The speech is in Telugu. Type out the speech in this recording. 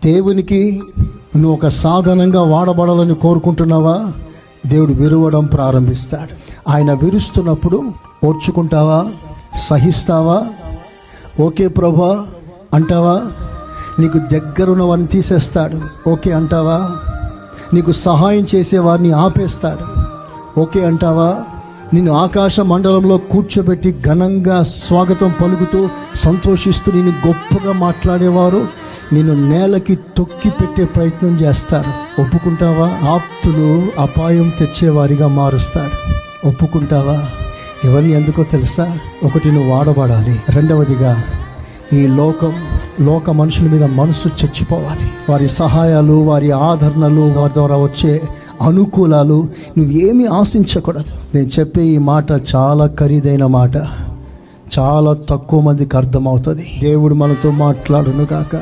దేవునికి నువ్వు ఒక సాధనంగా వాడబడాలని కోరుకుంటున్నావా? దేవుడు విరవడం ప్రారంభిస్తాడు. ఆయన విరుస్తున్నప్పుడు ఓర్చుకుంటావా? సహిస్తావా? ఓకే ప్రభా అంటావా? నీకు దగ్గరున్న వారిని తీసేస్తాడు, ఓకే అంటావా? నీకు సహాయం చేసేవారిని ఆపేస్తాడు, ఓకే అంటావా? నిన్ను ఆకాశ మండలంలో కూర్చోబెట్టి ఘనంగా స్వాగతం పలుకుతూ సంతోషిస్తూ నిన్ను గొప్పగా మాట్లాడేవారు నిన్ను నేలకి తొక్కి పెట్టే ప్రయత్నం చేస్తారు. ఒప్పుకుంటావా? ఆప్తులు అపాయం తెచ్చేవారిగా మారుస్తాడు. ఒప్పుకుంటావా? ఇవన్నీ ఎందుకో తెలుసా? ఒకటి, నువ్వు వాడబడాలి. రెండవదిగా, ఈ లోక మనుషుల మీద మనసు చచ్చిపోవాలి. వారి సహాయాలు, వారి ఆదరణలు, వారి ద్వారా వచ్చే అనుకూలాలు నువ్వేమీ ఆశించకూడదు. నేను చెప్పే ఈ మాట చాలా ఖరీదైన మాట, చాలా తక్కువ మందికి అర్థమవుతుంది. దేవుడు మనతో మాట్లాడును గాక.